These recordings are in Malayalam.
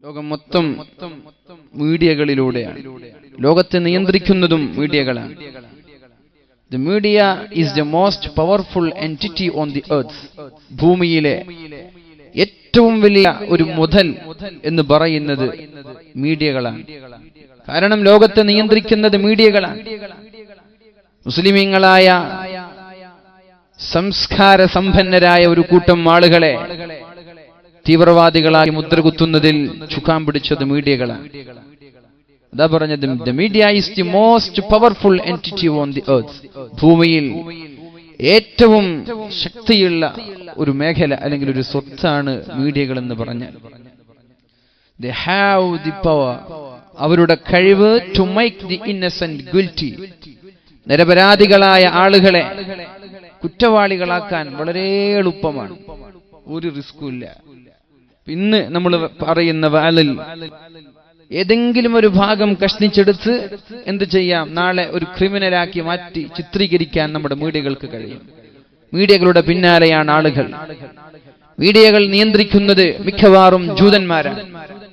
ലോകം മൊത്തം മീഡിയകളിലൂടെയാണ്. ലോകത്തെ നിയന്ത്രിക്കുന്നതും മീഡിയകളാണ്. The media is the most powerful entity on the earth. ഭൂമിയിലെ ഏറ്റവും വലിയ ഒരു മുതൽ എന്ന് പറയുന്നത് മീഡിയകളാണ്. കാരണം ലോകത്തെ നിയന്ത്രിക്കുന്നത് മീഡിയകളാണ്. മുസ്ലിമീങ്ങളായ സംസ്കാര സമ്പന്നരായ ഒരു കൂട്ടം ആളുകളെ തീവ്രവാദികളായി മുദ്രകുത്തുന്നതിൽ ചുക്കാൻ പിടിച്ചത് മീഡിയകളാണ്. അതാ പറഞ്ഞത്, the media is the most powerful entity on the earth. ഭൂമിയിൽ ഏറ്റവും ശക്തിയുള്ള ഒരു മേഖല അല്ലെങ്കിൽ ഒരു സ്വത്താണ് മീഡിയകൾ എന്ന് പറഞ്ഞാൽ. they have the power, അവരുടെ കഴിവ് to make the innocent guilty, നിരപരാധികളായ ആളുകളെ കുറ്റവാളികളാക്കാൻ വളരെ എളുപ്പമാണ്, ഒരു റിസ്കും ഇല്ല. ഇന്ന് നമ്മൾ പറയുന്ന വാലിൽ ഏതെങ്കിലും ഒരു ഭാഗം കഷ്ണിച്ചെടുത്ത് എന്ത് ചെയ്യാം, നാളെ ഒരു ക്രിമിനലാക്കി മാറ്റി ചിത്രീകരിക്കാൻ നമ്മുടെ മീഡിയകൾക്ക് കഴിയും. മീഡിയകളുടെ പിന്നാലെയാണ് ആളുകൾ. മീഡിയകൾ നിയന്ത്രിക്കുന്നത് മിക്കവാറും ജൂതന്മാരാണ്.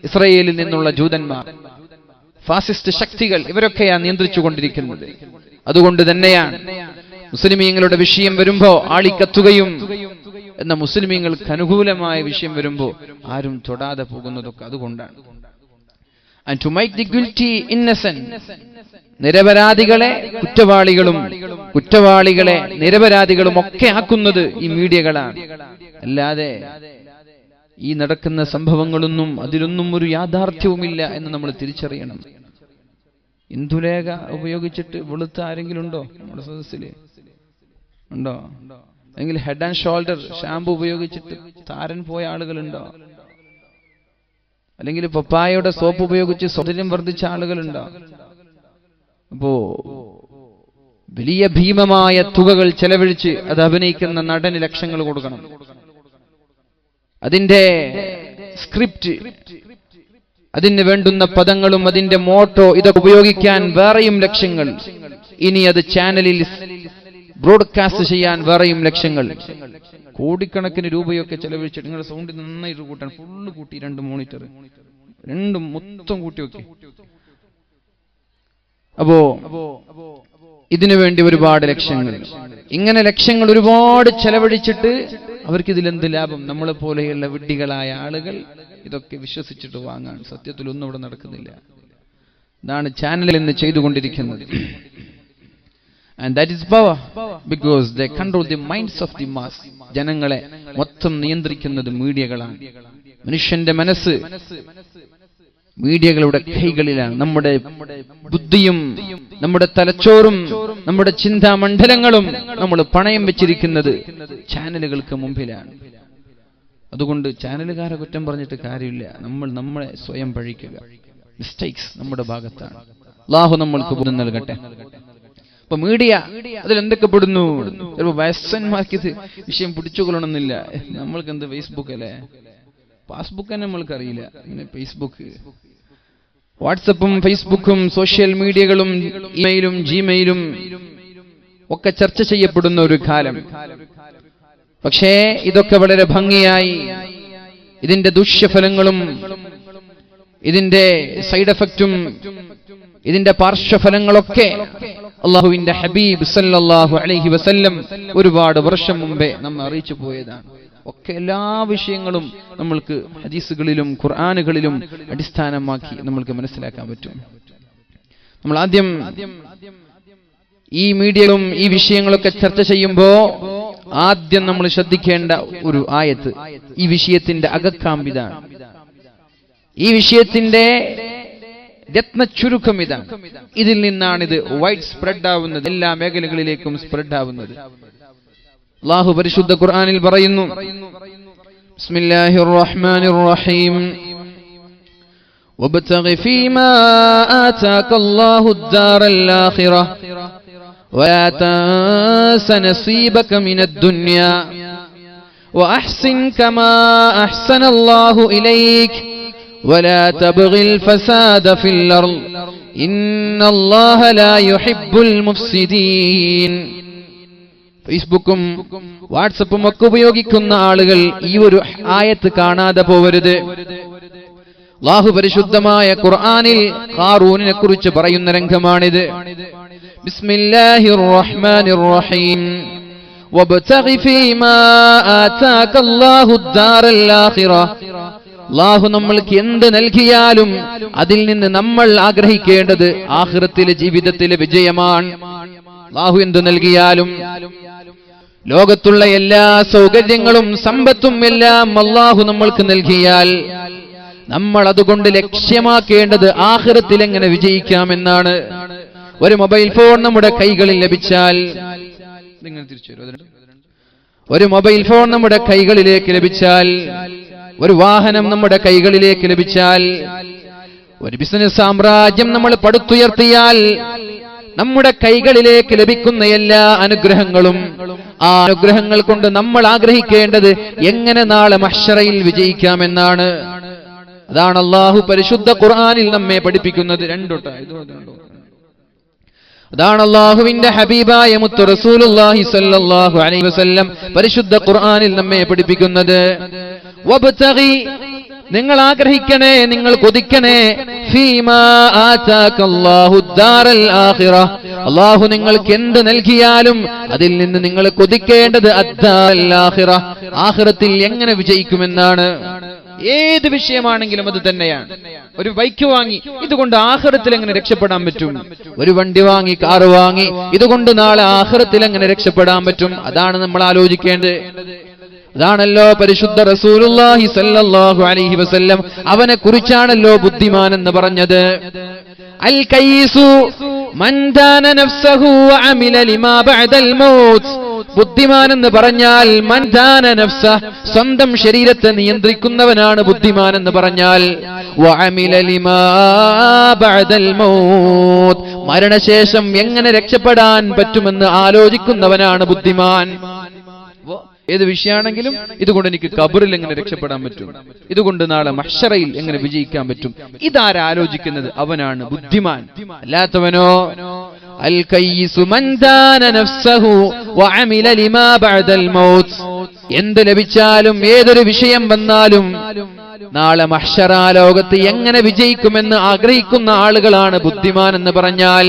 ഇസ്രായേലിൽ നിന്നുള്ള ജൂതന്മാർ, ഫാസിസ്റ്റ് ശക്തികൾ, ഇവരൊക്കെയാണ് നിയന്ത്രിച്ചുകൊണ്ടിരിക്കുന്നത്. അതുകൊണ്ട് തന്നെയാണ് മുസ്ലിമീങ്ങളുടെ വിഷയം വരുമ്പോ ആളിക്കത്തുകയും എന്ന മുസ്ലിമീങ്ങൾക്ക് അനുകൂലമായ വിഷയം വരുമ്പോ ആരും തൊടാതെ പോകുന്നതൊക്കെ അതുകൊണ്ടാണ്. And to make the guilty innocent, നിരപരാധികളെ കുറ്റവാളികളും കുറ്റവാളികളെ നിരപരാധികളും ഒക്കെ ആക്കുന്നത് ഈ മീഡിയകളാണ്. അല്ലാതെ ഈ നടക്കുന്ന സംഭവങ്ങളൊന്നും അതിലൊന്നും ഒരു യാഥാർത്ഥ്യവുമില്ല എന്ന് നമ്മൾ തിരിച്ചറിയണം. ഇന്ദുലേഖ ഉപയോഗിച്ചിട്ട് വെളുത്ത ആരെങ്കിലും ഉണ്ടോ നമ്മുടെ സദസ്സിൽ? ഉണ്ടോ? അല്ലെങ്കിൽ ഹെഡ് ആൻഡ് ഷോൾഡർ ഷാമ്പു ഉപയോഗിച്ചിട്ട് താരൻ പോയ ആളുകളുണ്ടോ? അല്ലെങ്കിൽ പപ്പായയുടെ സോപ്പ് ഉപയോഗിച്ച് സൗന്ദര്യം വർദ്ധിച്ച ആളുകളുണ്ടോ? അപ്പോ വലിയ ഭീമമായ തുകകൾ ചെലവഴിച്ച് അത് അഭിനയിക്കുന്ന നടന് ലക്ഷങ്ങൾ കൊടുക്കണം. അതിന്റെ സ്ക്രിപ്റ്റ്, അതിന് വേണ്ടുന്ന പദങ്ങളും അതിന്റെ മോട്ടോ ഇതൊക്കെ ഉപയോഗിക്കാൻ വേറെയും ലക്ഷങ്ങൾ. ഇനി അത് ചാനലിൽ ബ്രോഡ്കാസ്റ്റ് ചെയ്യാൻ വേറെയും ലക്ഷങ്ങൾ. കോടിക്കണക്കിന് രൂപയൊക്കെ ചെലവഴിച്ചിട്ട് നിങ്ങളുടെ സൗണ്ട് നന്നായിട്ട് കൂട്ടാൻ ഫുള്ള് കൂട്ടി, 2 മോണിറ്റർ രണ്ടും മൊത്തം കൂട്ടി വെക്കി. അപ്പോ ഇതിനു വേണ്ടി ഒരുപാട് ലക്ഷങ്ങൾ, ഇങ്ങനെ ലക്ഷങ്ങൾ ഒരുപാട് ചെലവഴിച്ചിട്ട് അവർക്ക് ഇതിലെന്ത് ലാഭം? നമ്മളെ പോലെയുള്ള വിഡ്ഢികളായ ആളുകൾ ഇതൊക്കെ വിശ്വസിച്ചിട്ട് വാങ്ങാൻ. സത്യത്തിൽ ഒന്നും ഇവിടെ നടക്കുന്നില്ല. ഇതാണ് ചാനലിൽ നിന്ന് ചെയ്തുകൊണ്ടിരിക്കുന്നത്. And that is power because they control the minds of the mass. ജനങ്ങളെ മൊത്തം നിയന്ത്രിക്കുന്നത് മീഡിയകളാണ്. മനുഷ്യന്റെ മനസ്സ് മീഡിയകളുടെ കൈകളിലാണ്. നമ്മുടെ ബുദ്ധിയും നമ്മുടെ തലച്ചോറും നമ്മുടെ ചിന്താമണ്ഡലങ്ങളും നമ്മൾ പണയം വെച്ചിരിക്കുന്നത് ചാനലുകൾക്ക് മുമ്പിലാണ്. അതുകൊണ്ട് ചാനലുകാരെ കുറ്റം പറഞ്ഞിട്ട് കാര്യമില്ല. നമ്മളെ സ്വയം പഴിക്കുക. മിസ്റ്റേക്സ് നമ്മുടെ ഭാഗത്താണ്. അല്ലാഹു നമ്മൾക്ക് ബോധം നൽകട്ടെ. അപ്പൊ മീഡിയ അതിലെന്തൊക്കെ പെടുന്നു? ചിലപ്പോൾ വയസ്സന്മാർക്ക് ഇത് വിഷയം പിടിച്ചുകൊള്ളണമെന്നില്ല. നമ്മൾക്ക് എന്ത് ഫേസ്ബുക്ക് അല്ലേ, പാസ്ബുക്ക് തന്നെ നമ്മൾക്ക് അറിയില്ല. ഇങ്ങനെ ഫേസ്ബുക്ക്, വാട്സപ്പും ഫേസ്ബുക്കും സോഷ്യൽ മീഡിയകളും ഇമെയിലും ജിമെയിലും ഒക്കെ ചർച്ച ചെയ്യപ്പെടുന്ന ഒരു കാലം. പക്ഷേ ഇതൊക്കെ വളരെ ഭംഗിയായി ഇതിന്റെ ദൂഷ്യഫലങ്ങളും ഇതിന്റെ സൈഡ് എഫക്റ്റും ഇതിന്റെ പാർശ്വഫലങ്ങളൊക്കെ അല്ലാഹുവിന്റെ ഹബീബ് സല്ലല്ലാഹു അലൈഹി വസല്ലം ഒരുപാട് വർഷം മുമ്പേ നമ്മെ അറിയിച്ചു പോയതാണ്. ഒക്കെ എല്ലാ വിഷയങ്ങളും നമ്മൾക്ക് ഹദീസുകളിലും ഖുർആനുകളിലും അടിസ്ഥാനമാക്കി നമ്മൾക്ക് മനസ്സിലാക്കാൻ പറ്റും. നമ്മൾ ആദ്യം ഈ മീഡിയകളും ഈ വിഷയങ്ങളൊക്കെ ചർച്ച ചെയ്യുമ്പോ ആദ്യം നമ്മൾ ശ്രദ്ധിക്കേണ്ട ഒരു ആയത്ത്, ഈ വിഷയത്തിന്റെ അകക്കാമ്പിതാണ്. ഈ വിഷയത്തിന്റെ രത്ന ചുരുക്കം ഇതാണ്. ഇതിൽ നിന്നാണ് ഇത് വൈഡ് സ്പ്രെഡ് ആവുന്നത്, എല്ലാ മേഖലകളിലേക്കും സ്പ്രെഡ് ആവുന്നത്. അല്ലാഹു പരിശുദ്ധ ഖുർആനിൽ പറയുന്നു, ബിസ്മില്ലാഹിർ റഹ്മാനിർ റഹീം, വബ്തഗി ഫീമാ ആതാകല്ലാഹു അദ്ദാറൽ ആഖിറ വലാ തൻസ നസീബക മിനദ് ദുനിയ വഅഹ്സിൻ കമാ അഹ്സനല്ലാഹു ഇലൈക ولا تبغ الفساد في الأرض إن الله لا يحب المفسدين. ഫേസ്ബുക്കും വാട്സപ്പും ഒക്കെ ഉപയോഗിക്കുന്ന ആളുകൾ ഈ ഒരു ആയത്ത് കാണാതെ പോവരുത്. അല്ലാഹു പരിശുദ്ധമായ ഖുർആനിൽ ഖാറൂനിനെ കുറിച്ച് പറയുന്ന രംഗമാണിത്. ബിസ്മില്ലാഹിർ റഹ്മാനിർ റഹീം. വബ്തഗി ഫീമാ ആതാകല്ലാഹു ദാറൽ ആഖിറ. അല്ലാഹു നമ്മൾക്ക് എന്ത് നൽകിയാലും അതിൽ നിന്ന് നമ്മൾ ആഗ്രഹിക്കേണ്ടത് ആഖിറത്തിലെ ജീവിതത്തിലെ വിജയമാണ്. അല്ലാഹു എന്ത് നൽകിയാലും, ലോകത്തുള്ള എല്ലാ സൗകര്യങ്ങളും സമ്പത്തും എല്ലാം അല്ലാഹു നമ്മൾക്ക് നൽകിയാൽ നമ്മൾ അതുകൊണ്ട് ലക്ഷ്യമാക്കേണ്ടത് ആഖിറത്തിൽ എങ്ങനെ വിജയിക്കാമെന്നാണ്. ഒരു മൊബൈൽ ഫോൺ നമ്മുടെ കൈകളിൽ ലഭിച്ചാൽ, ഒരു മൊബൈൽ ഫോൺ നമ്മുടെ കൈകളിലേക്ക് ലഭിച്ചാൽ, ഒരു വാഹനം നമ്മുടെ കൈകളിലേക്ക് ലഭിച്ചാൽ, ഒരു ബിസിനസ് സാമ്രാജ്യം നമ്മൾ പടുത്തുയർത്തിയാൽ, നമ്മുടെ കൈകളിലേക്ക് ലഭിക്കുന്ന എല്ലാ അനുഗ്രഹങ്ങളും, ആ അനുഗ്രഹങ്ങൾ കൊണ്ട് നമ്മൾ ആഗ്രഹിക്കേണ്ടത് എങ്ങനെ നാളെ മഹ്ശറയിൽ വിജയിക്കാമെന്നാണ്. അതാണ് അല്ലാഹു പരിശുദ്ധ ഖുർആനിൽ നമ്മെ പഠിപ്പിക്കുന്നത്. അതാണ് അല്ലാഹുവിന്റെ ഹബീബായ മുത്ത് റസൂലുള്ളാഹി സ്വല്ലല്ലാഹു അലൈഹി വസല്ലം പരിശുദ്ധ ഖുർആനിൽ നമ്മെ പഠിപ്പിക്കുന്നത്. വബ്തഗി, നിങ്ങൾ ആഗ്രഹിക്കണേ, നിങ്ങൾ കൊതിക്കണേ, ഫീമാ ആതാകല്ലാഹു ദാറൽ ആഖിറ. അല്ലാഹു നിങ്ങൾക്ക് എന്ത് നൽകിയാലും അതിൽ നിന്ന് നിങ്ങൾ കൊതിക്കേണ്ടത് അദ്ദാറൽ ആഖിറ, ആഖിറത്തിൽ എങ്ങനെ വിജയിക്കുമെന്നാണ്. ഏത് വിഷയമാണെങ്കിലും അത് തന്നെയാണ്. ഒരു ബൈക്ക് വാങ്ങി, ഇതുകൊണ്ട് ആഖിറത്തിൽ എങ്ങനെ രക്ഷപ്പെടാൻ പറ്റും? ഒരു വണ്ടി വാങ്ങി, കാറ് വാങ്ങി, ഇതുകൊണ്ട് നാളെ ആഖിറത്തിൽ എങ്ങനെ രക്ഷപ്പെടാൻ പറ്റും? അതാണ് നമ്മൾ ആലോചിക്കേണ്ടത്. അതാണല്ലോ പരിശുദ്ധ റസൂലുള്ളാഹി സ്വല്ലല്ലാഹു അലൈഹി വസല്ലം അവനെ കുറിച്ചാണല്ലോ ബുദ്ധിമാൻ എന്ന് പറഞ്ഞത്. അൽ കയ്യിസു മൻ ദാന നഫ്സഹു വഅമില ലിമാ ബഅദൽ മൗത്ത്. ബുദ്ധിമാൻ എന്ന് പറഞ്ഞാൽ മൻ ദാന നഫ്സ, സ്വന്തം ശരീരത്തെ നിയന്ത്രിക്കുന്നവനാണ് ബുദ്ധിമാൻ എന്ന് പറഞ്ഞാൽ. വഅമില ലിമാ ബഅദൽ മൗത്ത്, മരണശേഷം എങ്ങനെ രക്ഷപ്പെടാൻ പറ്റുമെന്ന് ആലോചിക്കുന്നവനാണ് ബുദ്ധിമാൻ. ഏത് വിഷയമാണെങ്കിലും ഇതുകൊണ്ട് എനിക്ക് ഖബറിൽ എങ്ങനെ രക്ഷപ്പെടാൻ പറ്റും, ഇതുകൊണ്ട് നാളെ മഹ്ശറയിൽ എങ്ങനെ വിജയിക്കാൻ പറ്റും, ഇതാരാലോചിക്കുന്നത് അവനാണ് ബുദ്ധിമാൻ. അല്ലാത്തവനോ അൽ കയ്യിസു മൻ ദാന നഫ്സഹു വഅമില ലിമാ ബഅദൽ മൗത്ത്. എന്ത് ലഭിച്ചാലും, ഏതൊരു വിഷയം വന്നാലും നാളെ മഹ്ശറ ലോകത്ത് എങ്ങനെ വിജയിക്കുമെന്ന് ആഗ്രഹിക്കുന്ന ആളുകളാണ് ബുദ്ധിമാൻ എന്ന് പറഞ്ഞാൽ.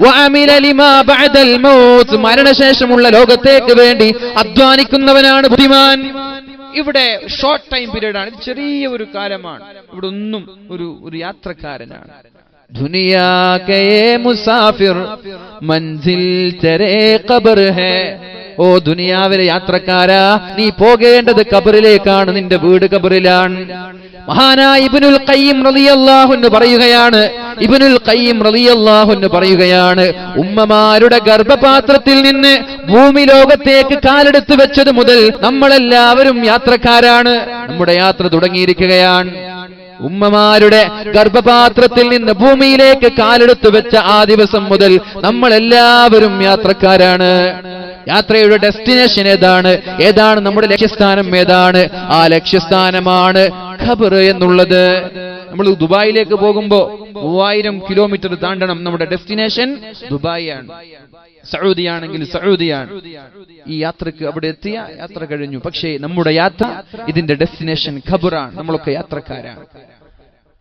വഅമില ലിമാ ബഅദൽ മൗത്ത്, മരണശേഷമുള്ള ലോകത്തേക്ക് വേണ്ടി അധ്വാനിക്കുന്നവനാണ് ബുദ്ധിമാൻ. ഇവിടെ ഷോർട്ട് ടൈം പീരീഡ് ആണ്, ഇത് ചെറിയ ഒരു കാലമാണ്. ഇവിടെ ഒന്നും ഒരു യാത്രക്കാരനാണ്. ദുനിയാ കേ മുസാഫിർ മൻസിൽ തെരേ ഖബർ ഹേ. ഓ ദുനിയാവിലെ യാത്രക്കാരാ, നീ പോകേണ്ടത് ഖബറിലേക്കാണ്, നിന്റെ വീട് ഖബറിലാണ്. മഹാനായ ഇബ്നുൽ ഖയ്യിം റളിയല്ലാഹു അൻഹു പറയുകയാണ്, ഇബ്നുൽ ഖയ്യിം റളിയല്ലാഹു അൻഹു പറയുകയാണ്, ഉമ്മമാരുടെ ഗർഭപാത്രത്തിൽ നിന്ന് ഭൂമി ലോകത്തേക്ക് കാലെടുത്ത് വെച്ചത് മുതൽ നമ്മളെല്ലാവരും യാത്രക്കാരാണ്. നമ്മുടെ യാത്ര തുടങ്ങിയിരിക്കുകയാണ്. ഉമ്മമാരുടെ ഗർഭപാത്രത്തിൽ നിന്ന് ഭൂമിയിലേക്ക് കാലെടുത്ത് വെച്ച ആ ദിവസം മുതൽ നമ്മളെല്ലാവരും യാത്രക്കാരാണ്. യാത്രയുടെ ഡെസ്റ്റിനേഷൻ ഏതാണ് നമ്മുടെ ലക്ഷ്യസ്ഥാനം ഏതാണ്? ആ ലക്ഷ്യസ്ഥാനമാണ് ഖബർ എന്നുള്ളത്. നമ്മൾ ദുബായിലേക്ക് പോകുമ്പോ 3000 കിലോമീറ്റർ താണ്ടണം. നമ്മുടെ ഡെസ്റ്റിനേഷൻ ദുബായ് ആണ്. സൗദി ആണെങ്കിൽ സൗദിയാണ്. ഈ യാത്രക്ക് അവിടെ എത്തിയ യാത്ര കഴിഞ്ഞു. പക്ഷേ നമ്മുടെ യാത്ര, ഇതിന്റെ ഡെസ്റ്റിനേഷൻ ഖബറാണ്. നമ്മളൊക്കെ യാത്രക്കാരാണ്.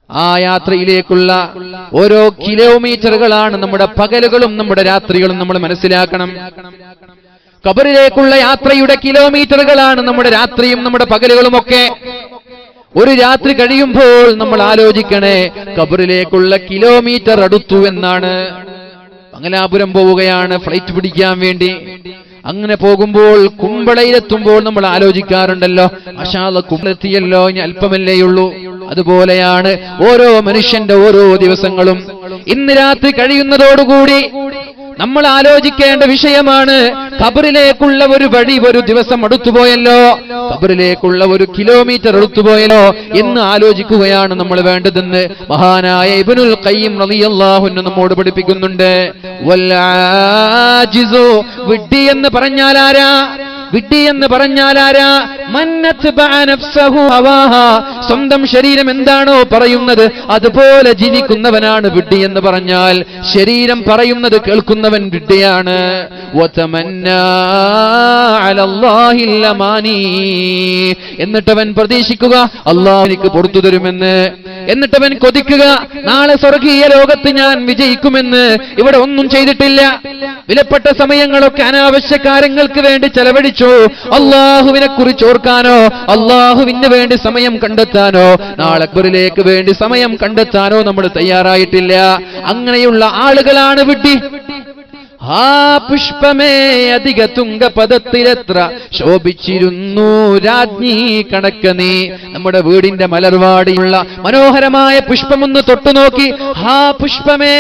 ആ യാത്രയിലേക്കുള്ള ഓരോ കിലോമീറ്ററുകളാണ് നമ്മുടെ പകലുകളും നമ്മുടെ രാത്രികളും. നമ്മൾ മനസ്സിലാക്കണം, ഖബറിലേക്കുള്ള യാത്രയുടെ കിലോമീറ്ററുകളാണ് നമ്മുടെ രാത്രിയും നമ്മുടെ പകലുകളും ഒക്കെ. ഒരു രാത്രി കഴിയുമ്പോൾ നമ്മൾ ആലോചിക്കണേ, ഖബറിലേക്കുള്ള കിലോമീറ്റർ അടുത്തു എന്നാണ്. മംഗലാപുരം പോവുകയാണ് ഫ്ലൈറ്റ് പിടിക്കാൻ വേണ്ടി. അങ്ങനെ പോകുമ്പോൾ കുമ്പളയിലെത്തുമ്പോൾ നമ്മൾ ആലോചിക്കാറുണ്ടല്ലോ, മാഷാ അല്ലാഹ് കുമ്പളെത്തിയല്ലോ, ഇനി അല്പമല്ലേയുള്ളൂ. അതുപോലെയാണ് ഓരോ മനുഷ്യന്റെ ഓരോ ദിവസങ്ങളും. ഇന്ന് രാത്രി കഴിയുന്നതോടുകൂടി നമ്മൾ ആലോചിക്കേണ്ട വിഷയമാണ്, ഖബറിലേക്കുള്ള ഒരു വഴി, ഒരു ദിവസം അടുത്തുപോയല്ലോ, ഖബറിലേക്കുള്ള ഒരു കിലോമീറ്റർ അടുത്തുപോയല്ലോ എന്ന് ആലോചിക്കുകയാണ് നമ്മൾ വേണ്ടതെന്ന് മഹാനായ ഇബ്നുൽ ഖയ്യിം റളിയല്ലാഹു അൻഹു നമ്മോട് പഠിപ്പിക്കുന്നുണ്ട്. വൽ ആജിസു, വിഡ്ഢി എന്ന് പറഞ്ഞാൽ ആരാ? വിഡ്ഢി എന്ന് പറഞ്ഞാൽ ആരാ? മന്നത്ബഅ നഫ്സഹു ഹവാഹ, സ്വന്തം ശരീരം എന്താണോ പറയുന്നത് അതുപോലെ ജീവിക്കുന്നവനാണ് വിഡ്ഢി എന്ന് പറഞ്ഞാൽ. ശരീരം പറയുന്നത് കേൾക്കുന്നവൻ വിഡ്ഢിയാണ്. വതമന്നാ അലല്ലാഹിൽ അമാനി, എന്നിട്ടവൻ പ്രതീക്ഷിക്കുക അല്ലാഹു എനിക്ക് പുറത്തു തരുമെന്ന്. എന്നിട്ടവൻ കൊതിക്കുക നാളെ സ്വർഗീയ ലോകത്ത് ഞാൻ വിജയിക്കുമെന്ന്. ഇവിടെ ഒന്നും ചെയ്തിട്ടില്ല. വിലപ്പെട്ട സമയങ്ങളൊക്കെ അനാവശ്യ കാര്യങ്ങൾക്ക് വേണ്ടി ചെലവഴിച്ചു. അള്ളാഹുവിനെ കുറിച്ച് ഓർക്കാനോ അള്ളാഹുവിന് വേണ്ടി സമയം കണ്ടെത്താനോ നാളെ അക്ബറിലേക്ക് വേണ്ടി സമയം കണ്ടെത്താനോ നമ്മൾ തയ്യാറായിട്ടില്ല. അങ്ങനെയുള്ള ആളുകളാണ് വിഡ്ഢി. ആ പുഷ്പമേ അധിക തുംഗപദത്തിലെത്ര ശോഭിച്ചിരുന്നു രാജ്ഞി കണക്ക നീ. നമ്മുടെ വീടിന്റെ മലർവാടിയുള്ള മനോഹരമായ പുഷ്പമൊന്ന് തൊട്ടുനോക്കി, ആ പുഷ്പമേ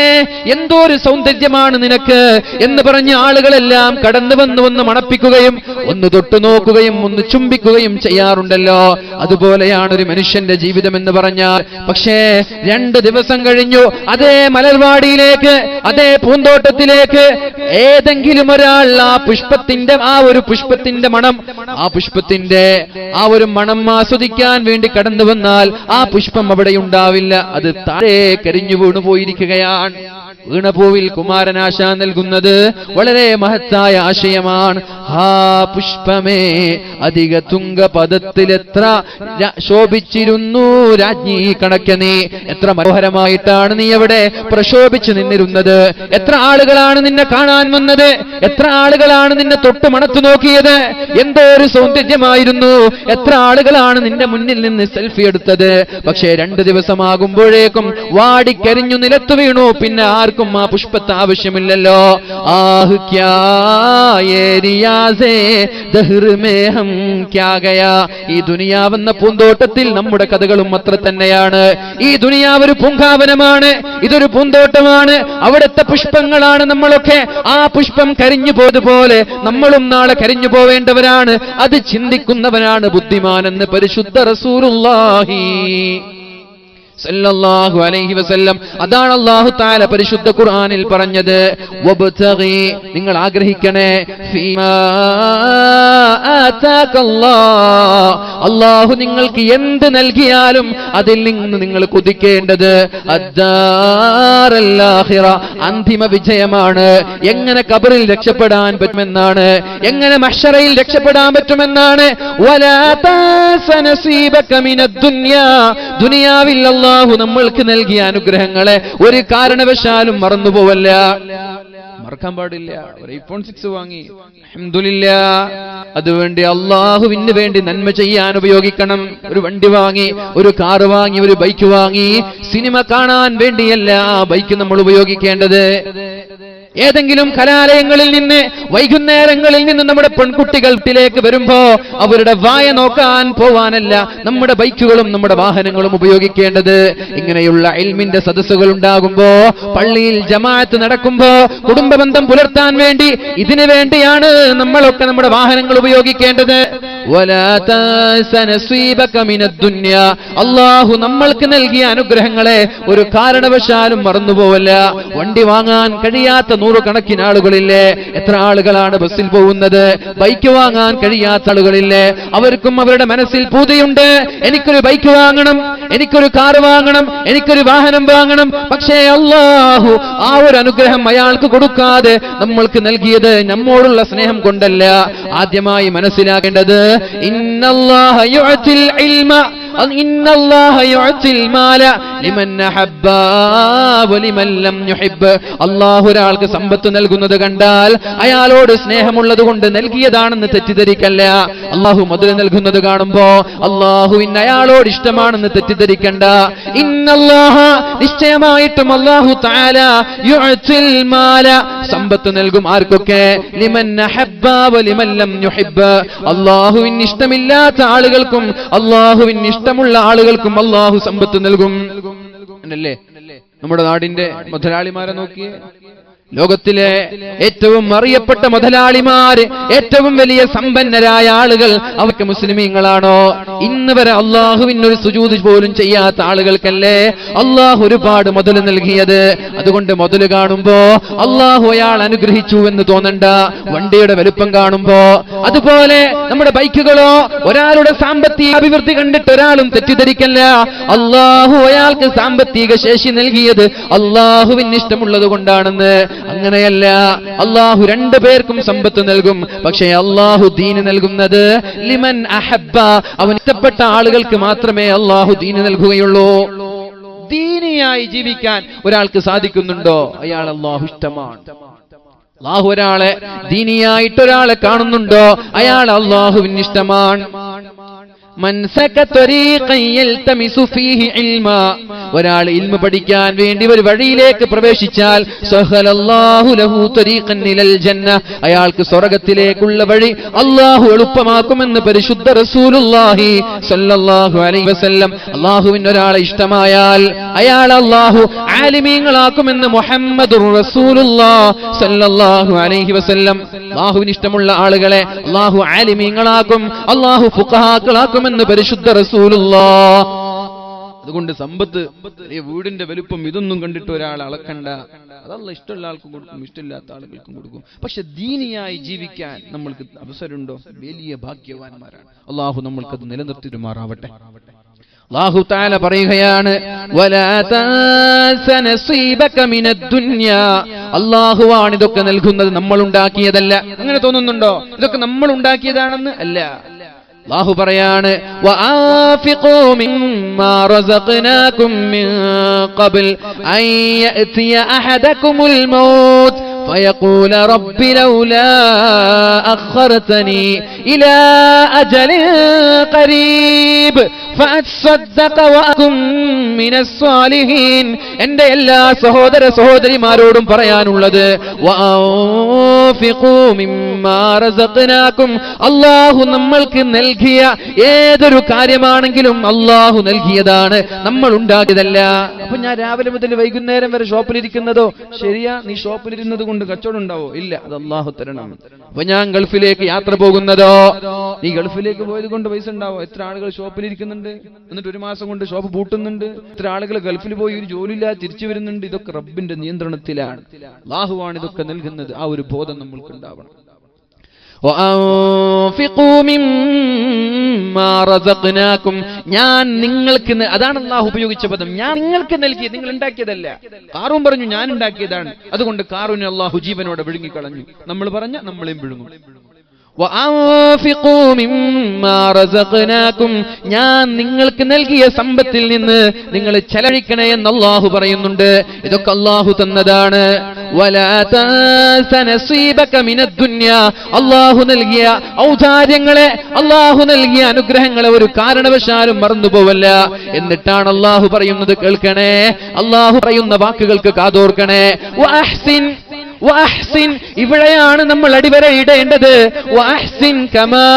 എന്തോ ഒരു സൗന്ദര്യമാണ് നിനക്ക് എന്ന് പറഞ്ഞ് ആളുകളെല്ലാം കടന്നു വന്ന് ഒന്ന് മണപ്പിക്കുകയും ഒന്ന് തൊട്ടുനോക്കുകയും ഒന്ന് ചുംബിക്കുകയും ചെയ്യാറുണ്ടല്ലോ. അതുപോലെയാണ് ഒരു മനുഷ്യന്റെ ജീവിതം എന്ന് പറഞ്ഞാൽ. പക്ഷേ 2 ദിവസം കഴിഞ്ഞു അതേ മലർവാടിയിലേക്ക്, അതേ പൂന്തോട്ടത്തിലേക്ക് ഏതെങ്കിലും ഒരാൾ ആ ഒരു പുഷ്പത്തിന്റെ മണം, ആ ഒരു മണം ആസ്വദിക്കാൻ വേണ്ടി കടന്നു വന്നാൽ ആ പുഷ്പം അവിടെ ഉണ്ടാവില്ല. അത് താഴെ കരിഞ്ഞു വീണു പോയിരിക്കുകയാണ്. വീണപൂവിൽ കുമാരനാശാൻ നൽകുന്നത് വളരെ മഹത്തായ ആശയമാണ്. ആ പുഷ്പമേ അധിക തുംഗപദത്തിലെത്ര ശോഭിച്ചിരുന്നു രാജ്ഞി കണക്ക നീ. എത്ര മനോഹരമായിട്ടാണ് നീ അവിടെ പ്രശോഭിച്ചു നിന്നിരുന്നത്. എത്ര ആളുകളാണ് നിന്നെ കാണാൻ വന്നത്. എത്ര ആളുകളാണ് നിന്നെ തൊട്ട് മണത്തു നോക്കിയത്. എന്തോ ഒരു സൗന്ദര്യമായിരുന്നു. എത്ര ആളുകളാണ് നിന്റെ മുന്നിൽ നിന്ന് സെൽഫി എടുത്തത്. പക്ഷേ 2 ദിവസമാകുമ്പോഴേക്കും വാടിക്കരിഞ്ഞു നിലത്തു വീണു. പിന്നെ ആർക്കും ആ പുഷ്പത്തെ ആവശ്യമില്ലല്ലോ. ആഹ് ക്യാ യേ റിയാസേ ദഹ്ർ മേ ഹം ക്യാ ഗയാ. ഈ ദുനിയാവെന്ന പൂന്തോട്ടത്തിൽ നമ്മുടെ കഥകളും അത്ര തന്നെയാണ്. ഈ ദുനിയാവ് ഒരു പൂങ്കാവനമാണ്, ഇതൊരു പൂന്തോട്ടമാണ്. അവിടുത്തെ പുഷ്പങ്ങളാണ് നമ്മളൊക്കെ. ആ പുഷ്പം കരിഞ്ഞു പോയതുപോലെ നമ്മളും നാളെ കരിഞ്ഞു പോവേണ്ടവരാണ്. അത് ചിന്തിക്കുന്നവനാണ് ബുദ്ധിമാനെന്ന് പരിശുദ്ധ റസൂലുള്ളാഹി സല്ലല്ലാഹു അലൈഹി വസല്ലം. അതാണ് അല്ലാഹു തആല പരിശുദ്ധ ഖുർആനിൽ പറഞ്ഞത്. വബ്തഗി, നിങ്ങൾ ആഗ്രഹിക്കണേ, ഫീമാ ആതാകല്ലാഹ്, അല്ലാഹു നിങ്ങൾക്ക് എന്ത് നൽകിയാലും അതിൽ നിന്ന് നിങ്ങൾ കൊതിക്കേണ്ടത് അദ്ദാറൽ ആഖിറ, അന്തിമ വിജയമാണ്. എങ്ങനെ ഖബറിൽ രക്ഷപ്പെടാൻ പറ്റുമെന്നാണ്, എങ്ങനെ മഹ്ശറയിൽ രക്ഷപ്പെടാൻ പറ്റുമെന്നാണ്. വലാ തൻസ നസീബക മിനദ് ദുനിയാ, ദുനിയാവിൽ അല്ലാഹു നമ്മൾക്ക് നൽകിയ അനുഗ്രഹങ്ങളെ ഒരു കാരണവശാലും മറന്നുപോവല്ല, മറക്കാൻ പാടില്ല. ഒരു iPhone 6 വാങ്ങി, അൽഹംദുലില്ലാഹ്. അതുവേണ്ടി അള്ളാഹുവിന് വേണ്ടി നന്മ ചെയ്യാൻ ഉപയോഗിക്കണം. ഒരു വണ്ടി വാങ്ങി, ഒരു കാറ് വാങ്ങി, ഒരു ബൈക്ക് വാങ്ങി, സിനിമ കാണാൻ വേണ്ടിയല്ല ആ ബൈക്ക് നമ്മൾ ഉപയോഗിക്കേണ്ടത്. ഏതെങ്കിലും കലാലയങ്ങളിൽ നിന്ന് വൈകുന്നേരങ്ങളിൽ നിന്ന് നമ്മുടെ പെൺകുട്ടികൾ വീട്ടിലേക്ക് വരുമ്പോ അവരുടെ വായ നോക്കാൻ പോവാനല്ല നമ്മുടെ ബൈക്കുകളും നമ്മുടെ വാഹനങ്ങളും ഉപയോഗിക്കേണ്ടത്. ഇങ്ങനെയുള്ള ഇൽമിന്റെ സദസ്സുകൾ ഉണ്ടാകുമ്പോ, പള്ളിയിൽ ജമാഅത്ത് നടക്കുമ്പോ, കുടുംബ ബന്ധം പുലർത്താൻ വേണ്ടി, ഇതിനു വേണ്ടിയാണ് നമ്മളൊക്കെ നമ്മുടെ വാഹനങ്ങൾ ഉപയോഗിക്കേണ്ടത്. അല്ലാഹു നമ്മൾക്ക് നൽകിയ അനുഗ്രഹങ്ങളെ ഒരു കാരണവശാലും മറന്നുപോവല്ല. വണ്ടി വാങ്ങാൻ കഴിയാത്ത 100 കണക്കിന് ആളുകളില്ലേ? എത്ര ആളുകളാണ് ബസ്സിൽ പോകുന്നത്? ബൈക്ക് വാങ്ങാൻ കഴിയാത്ത ആളുകളില്ലേ? അവർക്കും അവരുടെ മനസ്സിൽ പൂതിയുണ്ട്, എനിക്കൊരു ബൈക്ക് വാങ്ങണം, എനിക്കൊരു കാർ വാങ്ങണം, എനിക്കൊരു വാഹനം വാങ്ങണം. പക്ഷേ അല്ലാഹു ആ ഒരു അനുഗ്രഹം അയാൾക്ക് കൊടുക്കാതെ നമ്മൾക്ക് നൽകിയത് നമ്മോടുള്ള സ്നേഹം കൊണ്ടല്ല. ആദ്യമായി മനസ്സിലാക്കേണ്ടത് ഇന്നല്ലാഹ യുഅതിൽ ഇൽമ ഇന്നല്ലാഹ യുഅതിൽ മാല ലിമൻ അഹബ്ബ വലിമൻ ലം യുഹിബ്ബ്. അല്ലാഹു ഒരാൾക്ക് സമ്പത്ത് നൽകുന്നത് കണ്ടാൽ അയാളോട് സ്നേഹമുള്ളത് കൊണ്ട് നൽകിയതാണെന്ന് തെറ്റിദ്ധരിക്കല്ല. അല്ലാഹു മുതൽ നൽകുന്നത് കാണുമ്പോ അല്ലാഹുവിന് അയാളോട് ഇഷ്ടമാണെന്ന് തെറ്റിദ്ധരിക്കണ്ട. ഇന്നല്ലാഹ, നിശ്ചയമായിട്ടും അല്ലാഹു തആല യുഅതിൽ മാല, സമ്പത്ത് നൽകും. ആർക്കൊക്കെ? ലിമൻ അഹബ്ബ വലിമൻ ലം യുഹിബ്ബ്. അല്ലാഹുവിന് ഇഷ്ടമില്ലാത്ത ആളുകൾക്കും അല്ലാഹുവിന് ഇഷ്ടമുള്ള ആളുകൾക്കും അല്ലാഹു സമ്പത്ത് നൽകും. അല്ലേ? നമ്മുടെ നാടിന്റെ മുതലാളിമാരെ നോക്കിയേ, ലോകത്തിലെ ഏറ്റവും അറിയപ്പെട്ട മുതലാളിമാര്, ഏറ്റവും വലിയ സമ്പന്നരായ ആളുകൾ, അവർക്ക് മുസ്ലിമീങ്ങളാണോ? ഇന്ന് വരെ അള്ളാഹുവിനൊരു സുജൂദ് പോലും ചെയ്യാത്ത ആളുകൾക്കല്ലേ അള്ളാഹു ഒരുപാട് മുതൽ നൽകിയത്. അതുകൊണ്ട് മുതൽ കാണുമ്പോ അള്ളാഹു അയാൾ അനുഗ്രഹിച്ചു എന്ന് തോന്നണ്ട, വണ്ടിയുടെ വലുപ്പം കാണുമ്പോ. അതുപോലെ നമ്മുടെ ബൈക്കുകളോ, ഒരാളുടെ സാമ്പത്തിക അഭിവൃദ്ധി കണ്ടിട്ട് ഒരാളും തെറ്റിദ്ധരിക്കല്ല. അള്ളാഹു അയാൾക്ക് സാമ്പത്തിക ശേഷി നൽകിയത് അള്ളാഹുവിന് ഇഷ്ടമുള്ളത് കൊണ്ടാണെന്ന്. അങ്ങനെയല്ല, അള്ളാഹു രണ്ടു പേർക്കും സമ്പത്ത് നൽകും. പക്ഷേ അള്ളാഹു ദീന് നൽകുന്നത് ലിമൻ അഹബ്ബ, അവൻ ഇഷ്ടപ്പെട്ട ആളുകൾക്ക് മാത്രമേ അള്ളാഹു ദീന് നൽകുകയുള്ളൂ. ദീനിയായി ജീവിക്കാൻ ഒരാൾക്ക് സാധിക്കുന്നുണ്ടോ? അയാൾ അള്ളാഹു ഇഷ്ടമാണ്. അള്ളാഹു ഒരാളെ ദീനിയായിട്ടൊരാളെ കാണുന്നുണ്ടോ? അയാൾ അള്ളാഹുവിന് ഇഷ്ടമാണ്. ഒരാൾ ഇൽമ പഠിക്കാൻ വേണ്ടി ഒരു വഴിയിലേക്ക് പ്രവേശിച്ചാൽ അയാൾക്ക് സ്വർഗ്ഗത്തിലേക്കുള്ള വഴി അള്ളാഹു എളുപ്പമാക്കുമെന്ന് പരിശുദ്ധ റസൂലുള്ളാഹി സ്വല്ലല്ലാഹു അലൈഹി വസല്ലം. അള്ളാഹുവിന് ഒരാളെ ഇഷ്ടമായാൽ അയാൾ അള്ളാഹു ആലിമീങ്ങളാക്കുമെന്ന് മുഹമ്മദുർ റസൂലുള്ളാഹി സ്വല്ലല്ലാഹു അലൈഹി വസല്ലം. അള്ളാഹുവിന് ഇഷ്ടമുള്ള ആളുകളെ അള്ളാഹു ആലിമീങ്ങളാക്കും, അള്ളാഹു ഫുഖഹാക്കളാക്കും എന്ന് പരിശുദ്ധ റസൂലുള്ളാഹ്. അതുകൊണ്ട് സമ്പത്ത്, വീടിന്റെ വലുപ്പം, ഇതൊന്നും കണ്ടിട്ട് ഒരാൾ അളക്കണ്ട. അതല്ല, ഇഷ്ടമുള്ള ആൾക്കും കൊടുക്കും, ഇഷ്ടമില്ലാത്ത ആളുകൾക്കും കൊടുക്കും. പക്ഷെ ദീനിയായി ജീവിക്കാൻ നമ്മൾക്ക് അവസരമുണ്ടോ? വലിയ ഭാഗ്യവാന്മാരാണ്. അള്ളാഹു നമ്മൾക്കത് നിലനിർത്തിരുമാറാവട്ടെ. അല്ലാഹു തആല പറയുകയാണ്, വലാ തൻസ നസീബക മിനദ് ദുനിയാ. അല്ലാഹുവാണ് ഇതൊക്കെ നൽകുന്നത്, നമ്മൾ ഉണ്ടാക്കിയതല്ല. അങ്ങനെ തോന്നുന്നുണ്ടോ ഇതൊക്കെ നമ്മൾ ഉണ്ടാക്കിയതാണെന്ന്? അല്ല. അല്ലാഹു പറയാണ്, വആഫിഖൂ മിമ്മാ റസഖ്നാകും മിൻ ഖബ്ൽ അൻ യഅതിയ അഹദകുമുൽ മൗത്ത് فيقول رب لولا أخرتني إلى أجل قريب فأتصدق وأكن من الصالحين. എൻ്റെ എല്ലാ സഹോദര സഹോദരിമാരോടും പറയാനുള്ളത്, വഅൻഫിഖൂ മിമ്മാ റസഖ്നാകും. അല്ലാഹു നമ്മൾക്ക് നൽകിയ ഏതൊരു കാര്യമാണെങ്കിലും അല്ലാഹു നൽകിയതാണ്, നമ്മൾ ഉണ്ടാക്കിയതല്ല. അപ്പൊ ഞാൻ രാവിലെ മുതൽ വൈകുന്നേരം വരെ ഷോപ്പിലിരിക്കുന്നതോ ശരിയാ? നീ ഷോപ്പിലിരുന്നത് കൊണ്ട് കച്ചവടം ഉണ്ടാവോ? ഇല്ല, അത് അല്ലാഹു തരണം. അപ്പൊ ഞാൻ ഗൾഫിലേക്ക് യാത്ര പോകുന്നതോ, നീ ഗൾഫിലേക്ക് പോയത് കൊണ്ട് പൈസ ഉണ്ടാവോ? എത്ര ആളുകൾ ഷോപ്പിലിരിക്കുന്നുണ്ട്, എന്നിട്ട് ഒരു മാസം കൊണ്ട് ഷോപ്പ് പൂട്ടുന്നുണ്ട്. എത്ര ആളുകൾ ഗൾഫിൽ പോയി ഒരു ജോലിയില്ലാതെ തിരിച്ചു വരുന്നുണ്ട്. ഇതൊക്കെ റബ്ബിന്റെ നിയന്ത്രണത്തിലാണ്. അല്ലാഹുവാണ് ഇതൊക്കെ നൽകുന്നത്. ആ ഒരു ബോധം നമ്മൾക്ക് ഉണ്ടാവണം. ഞാൻ നിങ്ങൾക്ക്, അതാണ് അല്ലാഹു ഉപയോഗിച്ച പദം, ഞാൻ നിങ്ങൾക്ക് നൽകി, നിങ്ങൾ ഉണ്ടാക്കിയതല്ല. കാറൂൻ പറഞ്ഞു ഞാൻ ഉണ്ടാക്കിയതാണ്, അതുകൊണ്ട് കാറൂനെ അല്ലാഹു ജീവനോടെ വിഴുങ്ങിക്കളഞ്ഞു. നമ്മൾ പറഞ്ഞ നമ്മളെയും വിഴുങ്ങും. ഞാൻ നിങ്ങൾക്ക് നൽകിയ സമ്പത്തിൽ നിന്ന് നിങ്ങൾ ചെലവഴിക്കണേ എന്ന് അല്ലാഹു പറയുന്നുണ്ട്. ഇതൊക്കെ അല്ലാഹു തന്നതാണ്. അല്ലാഹു നൽകിയ ഔദാര്യങ്ങളെ, അല്ലാഹു നൽകിയ അനുഗ്രഹങ്ങളെ ഒരു കാരണവശാലും മറന്നുപോവല്ല. എന്നിട്ടാണ് അല്ലാഹു പറയുന്നത്, കേൾക്കണേ, അല്ലാഹു പറയുന്ന വാക്കുകൾക്ക് കാതോർക്കണേ. വഅഹ്സിൻ, ഇവിടെയാണ് നമ്മൾ അടിവരയിടേണ്ടത്. വഅഹ്സിൻ കമാ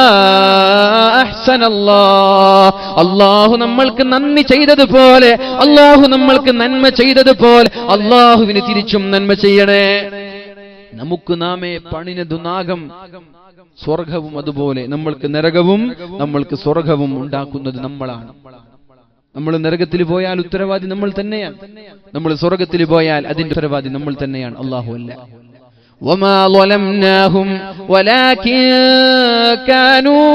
അഹ്സനല്ലാഹ്. അല്ലാഹു നമ്മൾക്ക് നന്ദി ചെയ്തതുപോലെ, അല്ലാഹു നമ്മൾക്ക് നന്മ ചെയ്തതുപോലെ അല്ലാഹുവിന് തിരിച്ചും നന്മ ചെയ്യണേ. നമുക്ക് നാമേ പണിനതു നാഗം, സ്വർഗവും അതുപോലെ. നമ്മൾക്ക് നരകവും നമ്മൾക്ക് സ്വർഗവും ഉണ്ടാക്കുന്നത് നമ്മളാണ്. നമ്മൾ നരകത്തിൽ പോയാൽ ഉത്തരവാദി നമ്മൾ തന്നെയാണ്. നമ്മൾ സ്വർഗത്തിൽ പോയാൽ അതിന്റെ ഉത്തരവാദി നമ്മൾ തന്നെയാണ്, അല്ലാഹു അല്ല. وما ظلمناهم ولكن كانوا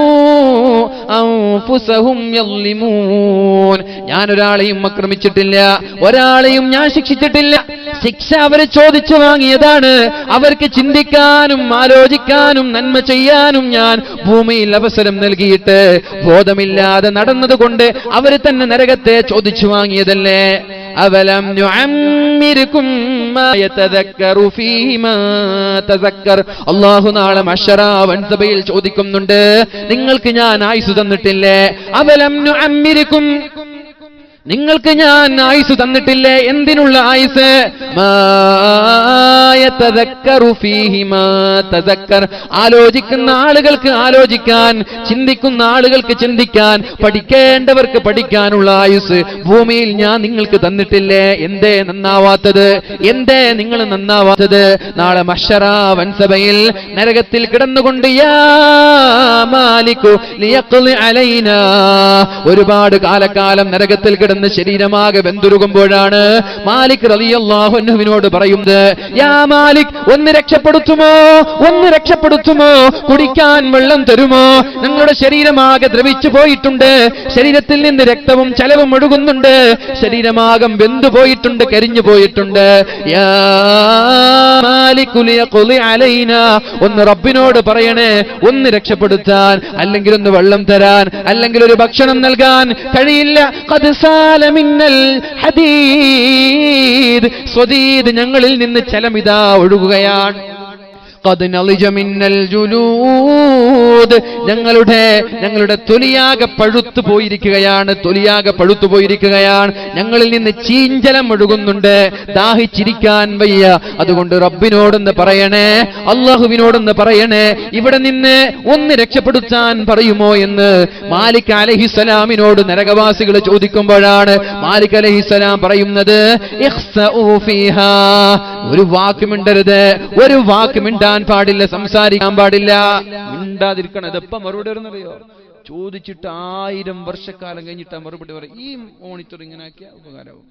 أنفسهم يظلمون. ഞാൻ ഒരാളെയും ആക്രമിച്ചിട്ടില്ല, ഒരാളെയും ഞാൻ ശിക്ഷിച്ചിട്ടില്ല. ശിക്ഷ അവരെ ചോദിച്ചു വാങ്ങിയതാണ്. അവർക്ക് ചിന്തിക്കാനും ആലോചിക്കാനും നന്മ ചെയ്യാനും ഞാൻ ഭൂമിയിൽ അവസരം നൽകിയിട്ട് ബോധമില്ലാതെ നടന്നതുകൊണ്ട് അവർ തന്നെ നരകത്തെ ചോദിച്ചു വാങ്ങിയതല്ലേ. അവലം നുഅമ്മിരുകും മാ യതദക്കറു ഫീഹി മാ തദക്കർ. അല്ലാഹു നാളെ മഹ്ശറ വൻസഭയിൽ ചോദിക്കുന്നുണ്ട്, നിങ്ങൾക്ക് ഞാൻ ആയുസ് തന്നിട്ടില്ലേ? അവലം നുഅമ്മിരുകും, നിങ്ങൾക്ക് ഞാൻ ആയുസ് തന്നിട്ടില്ലേ? എന്തിനുള്ള ആയുസ്? ആലോചിക്കുന്ന ആളുകൾക്ക് ആലോചിക്കാൻ, ചിന്തിക്കുന്ന ആളുകൾക്ക് ചിന്തിക്കാൻ, പഠിക്കേണ്ടവർക്ക് പഠിക്കാനുള്ള ആയുസ് ഭൂമിയിൽ ഞാൻ നിങ്ങൾക്ക് തന്നിട്ടില്ലേ? എന്തേ നന്നാവാത്തത്? എന്തേ നിങ്ങൾ നന്നാവാത്തത്? നാളെ മഹ്ശറ വൻസഭയിൽ നരകത്തിൽ കിടന്നുകൊണ്ട് യാ മാലികു ലിയഖ്ളി അലൈനാ, ഒരുപാട് കാലക്കാലം നരകത്തിൽ കിടന്ന് ശരീരമാകെ വെന്തുരുകുമ്പോഴാണ് മാലിക് റളിയല്ലാഹു അൻഹുവിനോട് പറയുന്നത്, യാ മാലിക്, ഒന്ന് രക്ഷപ്പെടുത്തുമോ? ഒന്ന് രക്ഷപ്പെടുത്തുമോ? കുടിക്കാൻ വെള്ളം തരുമോ? ഞങ്ങളുടെ ശരീരമാകെ ദ്രവിച്ചു പോയിട്ടുണ്ട്, ശരീരത്തിൽ നിന്ന് രക്തവും ചലവും ഒഴുകുന്നുണ്ട്, ശരീരമാകം വെന്തുപോയിട്ടുണ്ട്, കരിഞ്ഞു പോയിട്ടുണ്ട്. യാ മാലികു ലിയഖ്ളി അലൈനാ, ഒന്ന് റബ്ബിനോട് പറയണേ, ഒന്ന് രക്ഷപ്പെടുത്താൻ, അല്ലെങ്കിൽ ഒന്ന് വെള്ളം തരാൻ, അല്ലെങ്കിൽ ഒരു ഭക്ഷണം നൽകാൻ കഴിയില്ല. ഖദ് സാല മിന്നൽ ഹദീദ്, സ്വദീദ്, ഞങ്ങളിൽ നിന്ന് ചലമിതാ ഒഴുകുകയാണ്. ഖദ് നളിജ മിന്നൽ ജുലൂദ്, ഞങ്ങളുടെ തൊലിയാകെ പഴുത്തു പോയിരിക്കുകയാണ്, തൊലിയാകെ പഴുത്തു പോയിരിക്കുകയാണ്, ഞങ്ങളിൽ നിന്ന് ചീഞ്ചലം ഒഴുകുന്നുണ്ട്, ദാഹിച്ചിരിക്കാൻ വയ്യ. അതുകൊണ്ട് റബ്ബിനോടൊന്ന് പറയണേ, അല്ലാഹുവിനോടൊന്ന് പറയണേ, ഇവിടെ നിന്ന് ഒന്ന് രക്ഷപ്പെടുത്താൻ പറയുമോ എന്ന് മാലിക് അലൈഹിസ്സലാമിനോട് നരകവാസികൾ ചോദിക്കുമ്പോഴാണ് മാലിക് അലൈഹിസ്സലാം പറയുന്നത്, ഇഖ്സഉ ഫീഹാ, ഒരു വാക്ക് മിണ്ടരുത്, ഒരു വാക്ക് മിണ്ടാൻ പാടില്ല, സംസാരിക്കാൻ പാടില്ല, മിണ്ടാതിരിക്കണം. ഇതെപ്പം മറുപടി വരുന്നറിയോ? ചോദിച്ചിട്ട് 1000 വർഷക്കാലം കഴിഞ്ഞിട്ടാ മറുപടി പറയും. ഈ മോണിറ്റർ ഇങ്ങനെ ആക്കിയ ഉപകാരവും.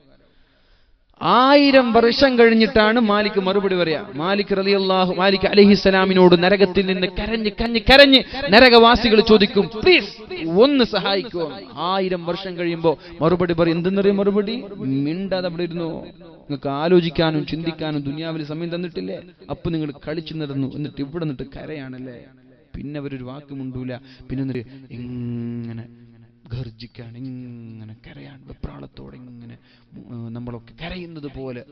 1000 വർഷം കഴിഞ്ഞിട്ടാണ് മാലിക് മറുപടി പറയാ. മാലിക് അലൈഹിസ്സലാമിനോട് നരകത്തിൽ നിന്ന് കരഞ്ഞ് നരകവാസികൾ ചോദിക്കും, പ്ലീസ് ഒന്ന് സഹായിക്കോ. 1000 വർഷം കഴിയുമ്പോ മറുപടി പറയും. എന്തെന്നറിയ മറുപടി? മിണ്ടാതെ അവിടെ ഇരുന്നു, നിങ്ങൾക്ക് ആലോചിക്കാനും ചിന്തിക്കാനും ദുനിയാവിൽ സമയം തന്നിട്ടില്ലേ? അപ്പൊ നിങ്ങൾ കളിച്ചു നടന്നു, എന്നിട്ട് ഇവിടെ നിന്നിട്ട് കരയാണല്ലേ? പിന്നെ അവരൊരു വാക്ക് മുണ്ടൂല, പിന്നെ ഇങ്ങനെ ഗർജിക്കാൻ, ഇങ്ങനെ കരയാൻ, വെപ്രാളത്തോടെ ഇങ്ങനെ നമ്മളൊക്കെ കരയുന്നത് പോലെ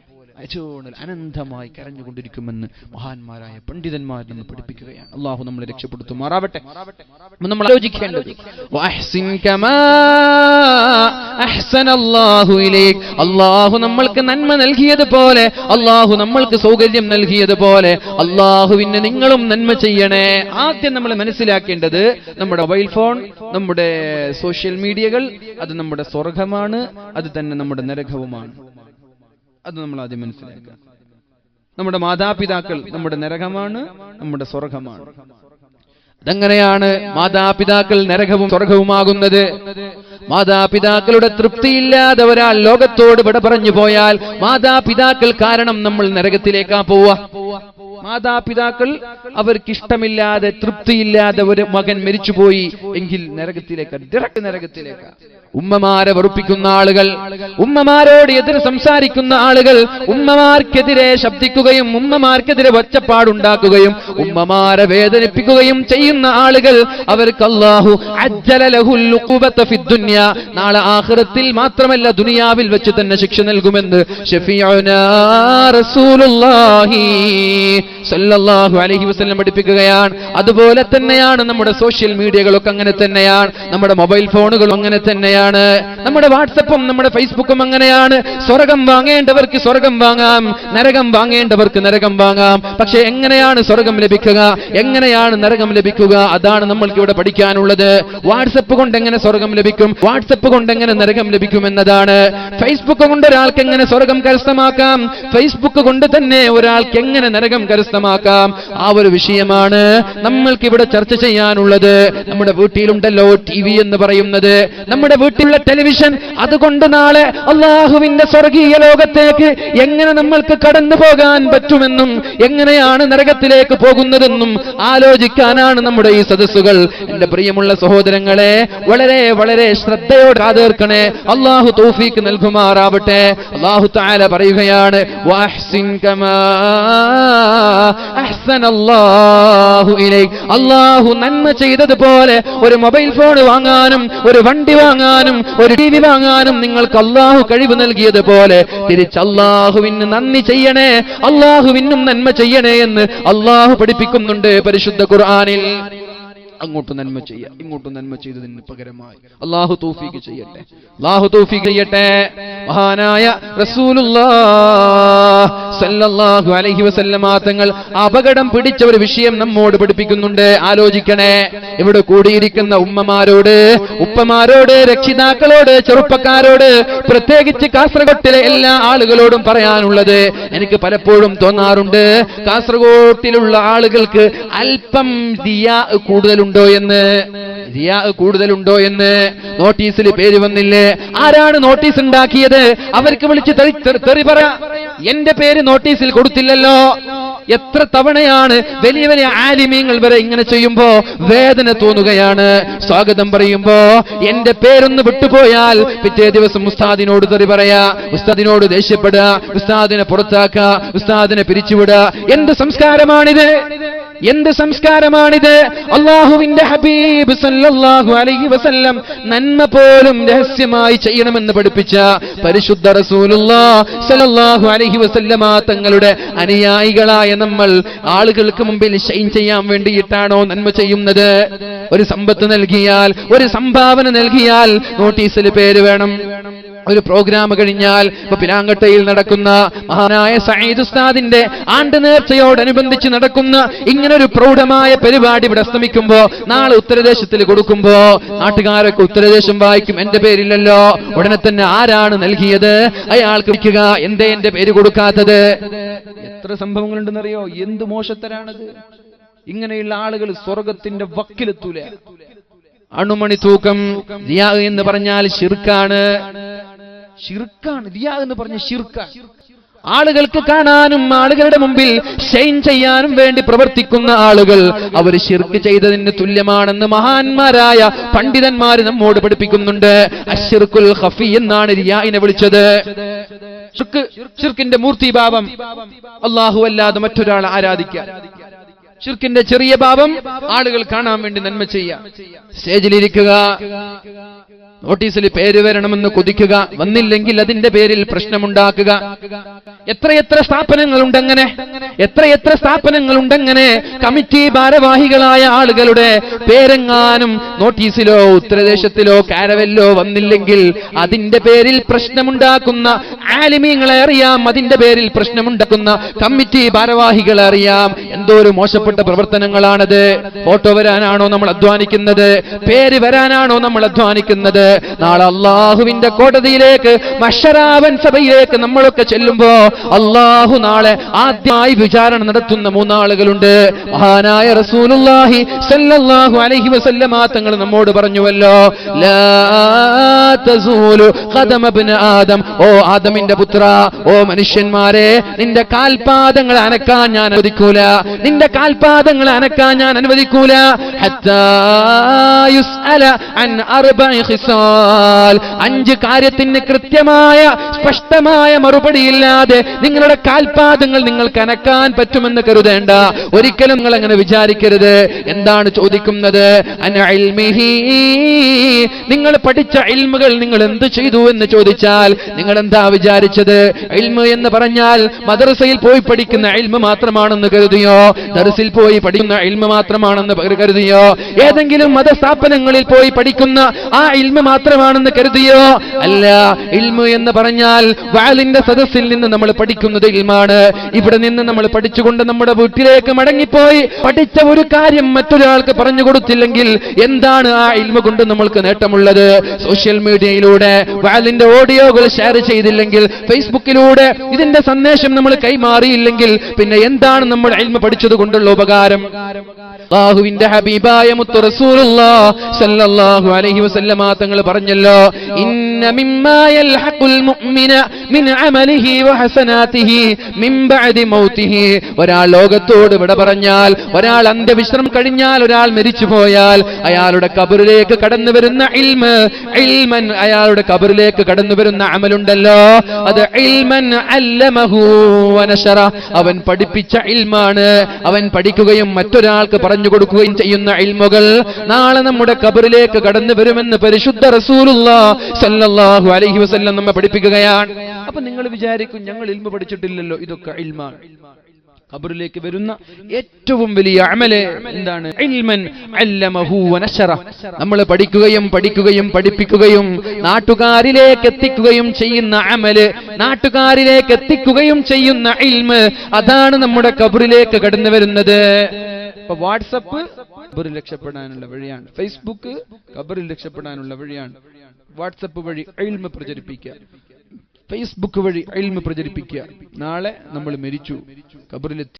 അനന്തമായി കരഞ്ഞുകൊണ്ടിരിക്കുമെന്ന് മഹാന്മാരായ പണ്ഡിതന്മാർ നമ്മെ പഠിപ്പിക്കുകയാണ്. അള്ളാഹു നമ്മളെ രക്ഷപ്പെടുത്തുമാറാവട്ടെ. നമ്മൾ ആലോചിക്കേണ്ടത്, അള്ളാഹു നമ്മൾക്ക് നന്മ നൽകിയതുപോലെ, അള്ളാഹു നമ്മൾക്ക് സൗകര്യം നൽകിയതുപോലെ അള്ളാഹുവിന് നിങ്ങളും നന്മ ചെയ്യണേ. ആദ്യം നമ്മൾ മനസ്സിലാക്കേണ്ടത്, നമ്മുടെ മൊബൈൽ ഫോൺ, നമ്മുടെ സോഷ്യൽ മീഡിയകൾ, അത് നമ്മുടെ സ്വർഗമാണ്, അത് തന്നെ നമ്മുടെ നരകവുമാണ്. അത് നമ്മൾ ആദ്യം മനസ്സിലാക്കുക. നമ്മുടെ മാതാപിതാക്കൾ നമ്മുടെ നരകമാണ്, നമ്മുടെ സ്വർഗമാണ്. അതെങ്ങനെയാണ് മാതാപിതാക്കൾ നരകവും സ്വർഗവുമാകുന്നത്? മാതാപിതാക്കളുടെ തൃപ്തിയില്ലാതെ ഒരാൾ ലോകത്തോട് വിട പറഞ്ഞു പോയാൽ മാതാപിതാക്കൾ കാരണം നമ്മൾ നരകത്തിലേക്കാ പോവുക. മാതാപിതാക്കൾ അവർക്കിഷ്ടമില്ലാതെ തൃപ്തിയില്ലാതെ ഒരു മകൻ മരിച്ചുപോയി എങ്കിൽ നരകത്തിലേക്ക്, ഡയറക്റ്റ് നരകത്തിലേക്ക്. ഉമ്മമാരെ വെറുപ്പിക്കുന്ന ആളുകൾ, ഉമ്മമാരോട് എതിർ സംസാരിക്കുന്ന ആളുകൾ, ഉമ്മമാർക്കെതിരെ ശബ്ദിക്കുകയും ഉമ്മമാർക്കെതിരെ ഒച്ചപ്പാടുണ്ടാക്കുകയും ഉമ്മമാരെ വേദനിപ്പിക്കുകയും ചെയ്യുന്ന ആളുകൾ, അവർക്ക് അല്ലാഹു അജ്ജല ലഹുൽ ഉഖൂബത ഫിദ്ദുനിയ, നാളെ ആഖിറത്തിൽ മാത്രമല്ല ദുനിയാവിൽ വെച്ച് തന്നെ ശിക്ഷ നൽകുമെന്ന് ശഫീഉനാ റസൂലുള്ളാഹി സല്ലല്ലാഹു അലൈഹി വസല്ലം പഠിപ്പിക്കുകയാണ്. അതുപോലെ തന്നെയാണ് നമ്മുടെ സോഷ്യൽ മീഡിയകളൊക്കെ അങ്ങനെ തന്നെയാണ്, നമ്മുടെ മൊബൈൽ ഫോണുകളും അങ്ങനെ തന്നെയാണ്, നമ്മുടെ വാട്സപ്പും നമ്മുടെ ഫേസ്ബുക്കും അങ്ങനെയാണ്. സ്വർഗം വാങ്ങേണ്ടവർക്ക് സ്വർഗം വാങ്ങാം, നരകം വാങ്ങേണ്ടവർക്ക് നരകം വാങ്ങാം. പക്ഷെ എങ്ങനെയാണ് സ്വർഗം ലഭിക്കുക, എങ്ങനെയാണ് നരകം ലഭിക്കുക? അതാണ് നമ്മൾക്ക് ഇവിടെ പഠിക്കാനുള്ളത്. വാട്സപ്പ് കൊണ്ട് എങ്ങനെ സ്വർഗം ലഭിക്കും, വാട്സപ്പ് കൊണ്ട് എങ്ങനെ നരകം ലഭിക്കും എന്നതാണ്. ഫേസ്ബുക്ക് കൊണ്ട് ഒരാൾക്ക് എങ്ങനെ സ്വർഗം കരസ്ഥമാക്കാം, ഫേസ്ബുക്ക് കൊണ്ട് തന്നെ ഒരാൾക്ക് എങ്ങനെ നരകം കരസ്ഥമാക്കാം, ആ ഒരു വിഷയമാണ് നമ്മൾക്ക് ഇവിടെ ചർച്ച ചെയ്യാനുള്ളത്. നമ്മുടെ വീട്ടിലുണ്ടല്ലോ TV എന്ന് പറയുന്നത്, നമ്മുടെ വീട്ടിലുള്ള ടെലിവിഷൻ, അതുകൊണ്ട് നാളെ അള്ളാഹുവിന്റെ സ്വർഗീയ ലോകത്തേക്ക് എങ്ങനെ നമ്മൾക്ക് കടന്നു പോകാൻ പറ്റുമെന്നും എങ്ങനെയാണ് നരകത്തിലേക്ക് പോകുന്നതെന്നും ആലോചിക്കാനാണ് നമ്മുടെ ഈ സദസ്സുകൾ. എന്റെ പ്രിയമുള്ള സഹോദരങ്ങളെ, വളരെ വളരെ ശ്രദ്ധയോടെ ആദർക്കണേ. അള്ളാഹു തൗഫീഖ് നൽകുമാറാവട്ടെ. അള്ളാഹു തആല പറയുകയാണ്, വഅഹ്സിൻ കമാ അഹ്സനല്ലാഹു ഇലൈക്, അള്ളാഹു നന്മ ചെയ്തതുപോലെ ഒരു മൊബൈൽ ഫോൺ വാങ്ങാനും ഒരു വണ്ടി വാങ്ങാനും ഒരു TV വാങ്ങാനും നിങ്ങൾക്ക് അള്ളാഹു കഴിവ് നൽകിയതുപോലെ തിരിച്ച് അള്ളാഹുവിന് നന്ദി ചെയ്യണേ, അള്ളാഹുവിനും നന്മ ചെയ്യണേ എന്ന് അള്ളാഹു പഠിപ്പിക്കുന്നുണ്ട് പരിശുദ്ധ ഖുർആനിൽ. അങ്ങോട്ട് നന്മ ചെയ്യുക, ഇങ്ങോട്ട് നന്മ ചെയ്തതിന് പകരമായി. അല്ലാഹു തൗഫീഖ് ചെയ്യട്ടെ, അല്ലാഹു തൗഫീഖ് ചെയ്യട്ടെ. മഹാനായ റസൂലുള്ളാഹി സല്ലല്ലാഹു അലൈഹി വസല്ലമ തങ്ങൾ അപകടം പിടിച്ച ഒരു വിഷയം നമ്മോട് പഠിപ്പിക്കുന്നുണ്ട്. ആലോചിക്കണേ. ഇവിടെ കൂടിയിരിക്കുന്ന ഉമ്മമാരോട്, ഉപ്പമാരോട്, രക്ഷിതാക്കളോട്, ചെറുപ്പക്കാരോട്, പ്രത്യേകിച്ച് കാസർഗോട്ടിലെ എല്ലാ ആളുകളോടും പറയാനുള്ളത്, എനിക്ക് പലപ്പോഴും തോന്നാറുണ്ട്, കാസർഗോട്ടിലുള്ള ആളുകൾക്ക് അല്പം റിയാ കൂടുതലുണ്ടോ എന്ന്. നോട്ടീസിൽ പേര് വന്നില്ലേ? ആരാണ് നോട്ടീസ് ഉണ്ടാക്കിയത്? അവർക്ക് വിളിച്ച് തെറി പറ. എന്റെ പേര് നോട്ടീസിൽ കൊടുത്തില്ലല്ലോ. എത്ര തവണയാണ് വലിയ വലിയ ആലിമീങ്ങൾ വരെ ഇങ്ങനെ ചെയ്യുമ്പോ വേദന തോന്നുകയാണ്. സ്വാഗതം പറയുമ്പോ എന്റെ പേരൊന്ന് വിട്ടുപോയാൽ പിറ്റേ ദിവസം ഉസ്താദിനോട് തെറി പറയാ, ഉസ്താദിനോട് ദേഷ്യപ്പെടുക, ഉസ്താദിനെ പുറത്താക്കുക, ഉസ്താദിനെ പിരിച്ചുവിടുക. എന്ത് സംസ്കാരമാണിത്? എന്ത് സംസ്കാരമാണിത്? അല്ലാഹുവിന്റെ ഹബീബ് സല്ലല്ലാഹു അലൈഹി വസല്ലം നന്മ പോലും രഹസ്യമായി ചെയ്യണമെന്ന് പഠിപ്പിച്ച പരിശുദ്ധ റസൂലുള്ളാഹി സല്ലല്ലാഹു അലൈഹി വസല്ലമ തങ്ങളുടെ അനുയായികളായ നമ്മൾ ആളുകൾക്ക് മുമ്പിൽ ഷൈൻ ചെയ്യാൻ വേണ്ടിയിട്ടാണോ നന്മ ചെയ്യുന്നത്? ഒരു സമ്പത്ത് നൽകിയാൽ, ഒരു സംഭാവന നൽകിയാൽ നോട്ടീസിൽ പേര് വേണം. ഒരു പ്രോഗ്രാം കഴിഞ്ഞാൽ ഇപ്പൊ പിലാങ്കട്ടയിൽ നടക്കുന്ന മഹാനായ സഈദ് ഉസ്താദിന്റെ ആണ്ട് നേർച്ചയോടനുബന്ധിച്ച് നടക്കുന്ന ഇങ്ങനൊരു പ്രൗഢമായ പരിപാടി ഇവിടെ അസ്തമിക്കുമ്പോ നാളെ ഉത്തരദേശത്തിൽ കൊടുക്കുമ്പോ നാട്ടുകാരൊക്കെ ഉത്തരദേശം വായിക്കും, എന്റെ പേരില്ലല്ലോ. ഉടനെ തന്നെ ആരാണ് നൽകിയത് അയാൾക്ക് വിളിക്കുക, എന്തേ എന്റെ പേര് കൊടുക്കാത്തത്? എത്ര സംഭവങ്ങളുണ്ടെന്നറിയോ? എന്ത് മോശത്തരാണത്! ഇങ്ങനെയുള്ള ആളുകൾ സ്വർഗത്തിന്റെ വക്കിലെത്തൂല. അണുമണി തൂക്കം. റിയാ എന്ന് പറഞ്ഞാൽ ശിർക്കാണ്. റിയാ എന്ന് പറഞ്ഞ ശിർക്കാണ്. ആളുകൾക്ക് കാണാനും ആളുകളുടെ മുമ്പിൽ ഷൈൻ ചെയ്യാനും വേണ്ടി പ്രവർത്തിക്കുന്ന ആളുകൾ അവർ ശിർക്ക് ചെയ്തതിന് തുല്യമാണെന്ന് മഹാന്മാരായ പണ്ഡിതന്മാർ നമ്മോട് പഠിപ്പിക്കുന്നുണ്ട്. അശ്ശിർക്കുൽ ഖഫി എന്നാണ് റിയാഇനെ വിളിച്ചത്. ശിർക്കിന്റെ മൂർത്തിഭാവം അല്ലാഹു അല്ലാതെ മറ്റൊരാളെ ആരാധിക്കുക. ശിർക്കിന്റെ ചെറിയ ഭാവം ആളുകൾ കാണാൻ വേണ്ടി നന്മ ചെയ്യാം. സ്റ്റേജിലിരിക്കുക, നോട്ടീസിൽ പേര് വരണമെന്ന് കൊതിക്കുക, വന്നില്ലെങ്കിൽ അതിന്റെ പേരിൽ പ്രശ്നമുണ്ടാക്കുക. എത്രയെത്ര സ്ഥാപനങ്ങളുണ്ടങ്ങനെ, എത്രയെത്ര സ്ഥാപനങ്ങളുണ്ടങ്ങനെ. കമ്മിറ്റി ഭാരവാഹികളായ ആളുകളുടെ പേരെങ്ങാനും നോട്ടീസിലോ ഉത്തരദേശത്തിലോ കാരവല്ലോ വന്നില്ലെങ്കിൽ അതിന്റെ പേരിൽ പ്രശ്നമുണ്ടാക്കുന്ന ആലിമീങ്ങളെ അറിയാം, അതിന്റെ പേരിൽ പ്രശ്നമുണ്ടാക്കുന്ന കമ്മിറ്റി ഭാരവാഹികളെ അറിയാം. എന്തോ ഒരു മോശപ്പെട്ട പ്രവർത്തനങ്ങളാണത്. ഫോട്ടോ വരാനാണോ നമ്മൾ അധ്വാനിക്കുന്നത്? പേര് വരാനാണോ നമ്മൾ അധ്വാനിക്കുന്നത്? നാളെ അല്ലാഹുവിന്റെ കോടതിയിലേക്ക്, മഹ്ശറാവൻ സഭയിലേക്ക് നമ്മളൊക്കെ ചെല്ലുമ്പോ അല്ലാഹു നാളെ ആദ്യമായി വിചാരണ നടത്തുന്ന മൂന്നാളുകളുണ്ട്. മഹാനായ റസൂലുള്ളാഹി സല്ലല്ലാഹു അലൈഹി വസല്ലമ തങ്ങൾ നമ്മോട് പറഞ്ഞുവല്ലോ, ലാ തസൂലു ഖദമ ഇബ്ന ആദം, ഓ ആദമിന്റെ പുത്ര, ഓ മനുഷ്യന്മാരെ, നിന്റെ കാൽപാദങ്ങൾ അനക്കാൻ ഞാൻ അനുവദിക്കൂല, നിന്റെ കാൽപാദങ്ങൾ അനക്കാൻ ഞാൻ അനുവദിക്കൂല. ഹത്താ യുസ്അല അൻ അർബഇ ഖിസാൽ, 5 കാര്യത്തിന് കൃത്യമായ സ്പഷ്ടമായ മറുപടിയില്ലാതെ നിങ്ങളുടെ കാൽപാദങ്ങൾ നിങ്ങൾക്ക് അനക്കാൻ പറ്റുമെന്ന് കരുതേണ്ട. ഒരിക്കലും നിങ്ങൾ അങ്ങനെ വിചാരിക്കരുത്. എന്താണ് ചോദിക്കുന്നത്? അൻ ഇൽമിഹി, നിങ്ങൾ പഠിച്ച ഇൽമുകൾ നിങ്ങൾ എന്ത് ചെയ്തു എന്ന് ചോദിച്ചാൽ നിങ്ങൾ എന്താ വിചാരിച്ചത്? ഇൽമു എന്ന് പറഞ്ഞാൽ മദ്രസയിൽ പോയി പഠിക്കുന്ന ഇൽമു മാത്രമാണെന്ന് കരുതിയോ? ദർസിൽ പോയി പഠിക്കുന്ന ഇൽമു മാത്രമാണെന്ന് കരുതിയോ? ഏതെങ്കിലും മതസ്ഥാപനങ്ങളിൽ പോയി പഠിക്കുന്ന ആ ഇൽമു മാത്രമാണെന്ന് കരുതിയോ? അല്ല. ഇൽമു എന്ന് പറഞ്ഞാൽ വാലിന്റെ സദസ്സിൽ നിന്ന് നമ്മൾ പഠിക്കുന്നത് ഇൽമാണ്. ഇവിടെ നിന്ന് നമ്മൾ പഠിച്ചുകൊണ്ട് നമ്മുടെ വീട്ടിലേക്ക് മടങ്ങിപ്പോയി പഠിച്ച ഒരു കാര്യം മറ്റൊരാൾക്ക് പറഞ്ഞു കൊടുത്തില്ലെങ്കിൽ എന്താണ് ആ ഇൽമു കൊണ്ട് നമ്മൾക്ക് നേട്ടമുള്ളത്? സോഷ്യൽ മീഡിയയിലൂടെ വാലിന്റെ ഓഡിയോകൾ ഷെയർ ചെയ്തില്ലെങ്കിൽ, ഫേസ്ബുക്കിലൂടെ ഇതിന്റെ സന്ദേശം നമ്മൾ കൈമാറിയില്ലെങ്കിൽ പിന്നെ എന്താണ് നമ്മൾ ഇൽമു പഠിച്ചത് കൊണ്ടുള്ള ഉപകാരം? അല്ലാഹുവിന്റെ ഹബീബായ മുത്ത് റസൂലുള്ളാഹി സല്ലല്ലാഹു അലൈഹി വസല്ലമ തങ്ങൾ പറഞ്ഞല്ലോ, ഇന്ന മിമ്മാ യൽഹഖുൽ മുഅ്മിന മിൻ അമലിഹി വഹസനാതിഹി മിൻ ബഅദി മൗതിഹി. ഒരാൾ ലോകത്തോട് വിട പറഞ്ഞാൽ, ഒരാൾ അന്ത്യവിശ്രമം കഴിഞ്ഞാൽ, ഒരാൾ മരിച്ചുപോയാൽ അയാളുടെ ഖബറിലേക്ക് കടന്നു വരുന്ന ഇൽമൻ, അയാളുടെ ഖബറിലേക്ക് കടന്നു വരുന്ന അമലുണ്ടല്ലോ, അത് ഇൽമൻ അല്ലമഹു വനശറ, അവൻ പഠിപ്പിച്ച ഇൽമാണ്. അവൻ പഠിക്കുകയും മറ്റൊരാൾക്ക് പറഞ്ഞു കൊടുക്കുകയും ചെയ്യുന്ന ഇൽമുകൾ നാളെ നമ്മുടെ ഖബറിലേക്ക് കടന്നു വരുമെന്ന് പരിശുദ്ധ റസൂലുള്ളാഹി സല്ലല്ലാഹു അലൈഹി വസല്ലം നമ്മെ പഠിപ്പിക്കുകയാണ്. അപ്പൊ നിങ്ങൾ വിചാരിക്കും ഞങ്ങൾ ഇൽമു പഠിച്ചിട്ടില്ലല്ലോ, ഇതൊക്കെ ഇൽമാണ്. ഖബറിലേക്ക് വരുന്ന ഏറ്റവും വലിയ അമല് എന്താണ്? ഇൽമൻ അല്ലമഹു വനശറ. നമ്മൾ പഠിക്കുകയും പഠിപ്പിക്കുകയും നാട്ടുകാരിലേക്ക് എത്തിക്കുകയും ചെയ്യുന്ന അമല്, നാട്ടുകാരിലേക്ക് എത്തിക്കുകയും ചെയ്യുന്ന ഇൽമ്, അതാണ് നമ്മുടെ ഖബറിലേക്ക് കടന്നു വരുന്നത്. ഇപ്പൊ വാട്സപ്പ് ഖബറിൽ രക്ഷപ്പെടാനുള്ള വഴിയാണ്, ഫേസ്ബുക്ക് ഖബറിൽ രക്ഷപ്പെടാനുള്ള വഴിയാണ്. വാട്സപ്പ് വഴി ഇൽമ് പ്രചരിപ്പിക്കുക, ഫേസ്ബുക്ക് വഴി ഇൽമ് പ്രചരിപ്പിക്കുക. നാളെ നമ്മൾ മരിച്ചു, ഖബറിലെത്തി.